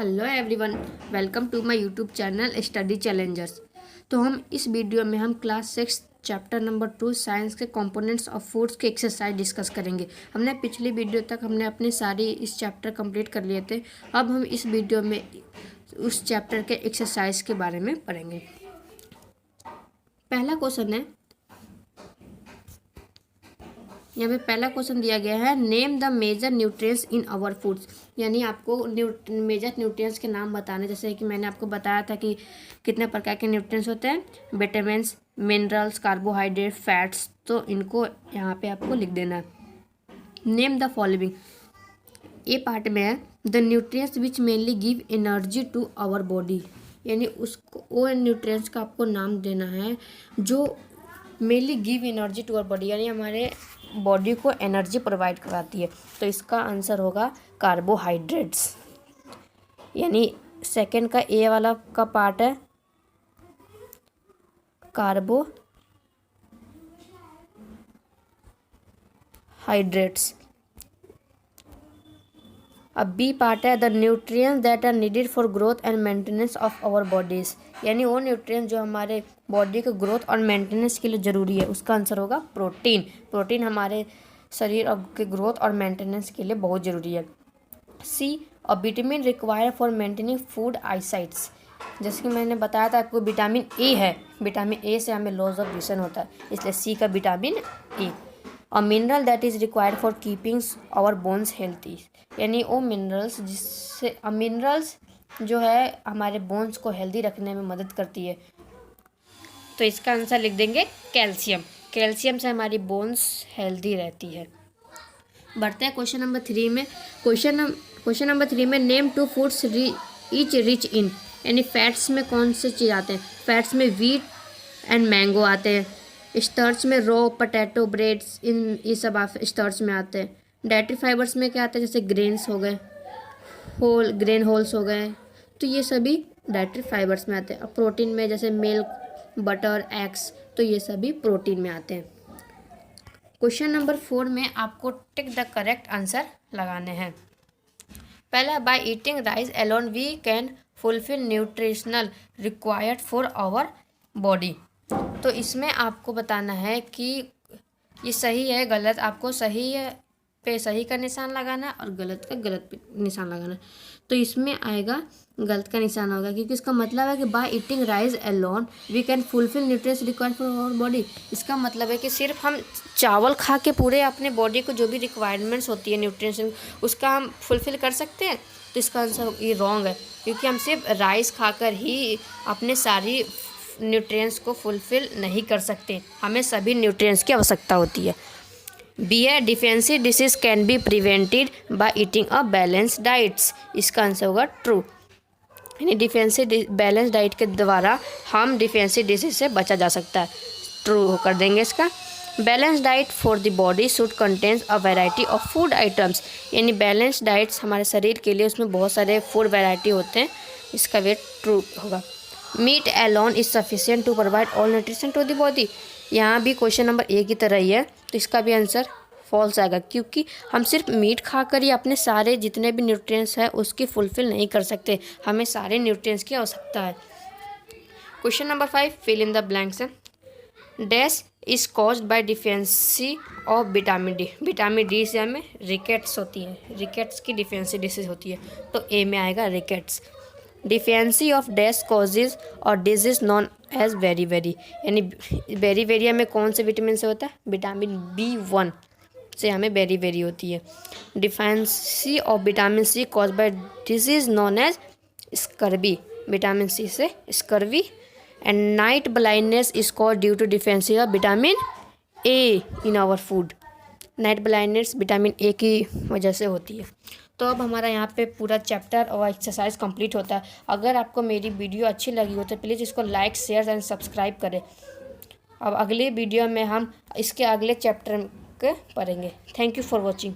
Hello everyone, welcome to my YouTube channel study challengers. तो इस video में हम क्लास 6 चैप्टर नंबर 2 साइंस के कंपोनेंट्स ऑफ फूड्स के एक्सरसाइज डिस्कस करेंगे। हमने पिछली वीडियो तक हमने अपने सारी इस चैप्टर कंप्लीट कर लिए थे। अब हम इस वीडियो में उस चैप्टर के एक्सरसाइज के बारे में पढ़ेंगे। पहला क्वेश्चन है, यहाँ पे पहला क्वेश्चन दिया गया है, name the major nutrients in our foods. यानी आपको मेजर न्यूट्रिएंट्स के नाम बताने, जैसे कि मैंने आपको बताया था कि कितने प्रकार के न्यूट्रिएंट्स होते हैं, विटामिन्स, मिनरल्स, कार्बोहाइड्रेट, फैट्स। तो इनको यहाँ पे आपको लिख देना है। नेम द फॉलोइंग, ये पार्ट में है, the nutrients which mainly give energy to our body. यानी उसको वो न्यूट्रिएंट्स का आपको नाम देना है जो mainly give energy to our body, यानी हमारे बॉडी को एनर्जी प्रोवाइड कराती है। तो इसका आंसर होगा कार्बोहाइड्रेट्स। यानी सेकंड का ए वाला का पार्ट है कार्बोहाइड्रेट्स। अब बी पार्ट है, the nutrients that are needed for growth and maintenance of our bodies. यानी वो न्यूट्रिएंट्स जो हमारे बॉडी के ग्रोथ और मेंटेनेंस के लिए ज़रूरी है, उसका आंसर होगा प्रोटीन। प्रोटीन हमारे शरीर के ग्रोथ और मेंटेनेंस के लिए बहुत ज़रूरी है। C, uh vitamin required for maintaining food eyesights. जैसे कि मैंने बताया था आपको, विटामिन ए है, विटामिन ए से हमें लॉस ऑफ विजन होता है, इसलिए सी का vitamin A. A mineral that is required for keeping our bones healthy. यानी वो मिनरल्स जिससे मिनरल्स जो है हमारे बोन्स को हेल्दी रखने में मदद करती है। तो इसका आंसर लिख देंगे कैल्शियम। कैल्शियम से हमारी बोन्स हेल्दी रहती है। बढ़ते हैं क्वेश्चन नंबर 3 में। क्वेश्चन नंबर 3 में, name two foods each rich in. यानी फैट्स में कौन से चीज़ आते हैं? फैट्स में वीट एंड मैंगो आते हैं। स्टार्च में रो, पोटैटो, ब्रेड्स, ये सब स्टार्च में आते हैं। डाइटरी फाइबर्स में क्या आते हैं? जैसे ग्रेन्स हो गए, ग्रेन होल्स हो गए, तो ये सभी डाइटरी फाइबर्स में आते हैं। और प्रोटीन में जैसे मिल्क, बटर, एग्स, तो ये सभी प्रोटीन में आते हैं। क्वेश्चन नंबर 4 में आपको टिक द करेक्ट आंसर लगाने हैं। पहला, by eating rice alone we can fulfil nutritional required for our body. तो इसमें आपको बताना है कि ये सही है गलत। आपको सही है पे सही का निशान लगाना है और गलत का गलत पे निशान लगाना है। तो इसमें आएगा गलत का निशान होगा, क्योंकि इसका मतलब है कि by eating rice alone we can fulfil nutrients required for our body. इसका मतलब है कि सिर्फ हम चावल खा के पूरे अपने बॉडी को जो भी रिक्वायरमेंट्स होती है न्यूट्रिएंट्स, उसका हम फुलफिल कर सकते हैं। तो इसका आंसर ये रॉन्ग है, क्योंकि हम सिर्फ राइस खाकर ही अपने सारी न्यूट्रिएंट्स को फुलफिल नहीं कर सकते। हमें सभी न्यूट्रिएंट्स की आवश्यकता होती है। बी है, defensive disease can be prevented by eating a balance diets. इसका आंसर होगा ट्रू। यानी डिफेंसिव बैलेंस डाइट के द्वारा हम डिफेंसिव डिसीज से बचा जा सकता है। ट्रू कर देंगे इसका। Balance diet for the body should contains a variety of food items. यानी बैलेंस डाइट्स हमारे शरीर के लिए, उसमें बहुत सारे फूड वैरायटी होते हैं। इसका वे ट्रू होगा। Meat alone is sufficient to provide all nutrition to the body. यहाँ भी क्वेश्चन नंबर ए की तरह ही है, तो इसका भी आंसर फॉल्स आएगा, क्योंकि हम सिर्फ मीट खाकर ही अपने सारे जितने भी न्यूट्रिएंट्स हैं उसकी फुलफिल नहीं कर सकते। हमें सारे न्यूट्रिएंट्स की आवश्यकता है। Question number 5, fill in the blanks है। Dash is caused by deficiency of vitamin D. Vitamin D से हमें रिकेट्स होती है, रिकेट्स की डिफिशिएंसी डिसीज होती है। तो ए में आएगा rickets. Deficiency of dash causes और डिजीज नॉन एज बेरी। यानी बेरी में कौन से विटामिन से होता है? विटामिन B1 से हमें बेरी होती है। Deficiency of vitamin C cause by disease known as scurvy. Vitamin C से scurvy. And night blindness is cause due to deficiency of vitamin A in our food. Night blindness vitamin A की वजह से होती है। तो अब हमारा यहाँ पे पूरा चैप्टर और एक्सरसाइज कंप्लीट होता है। अगर आपको मेरी वीडियो अच्छी लगी हो तो प्लीज़ इसको लाइक, शेयर एंड सब्सक्राइब करें। अब अगले वीडियो में हम इसके अगले चैप्टर के पढ़ेंगे। Thank you for watching.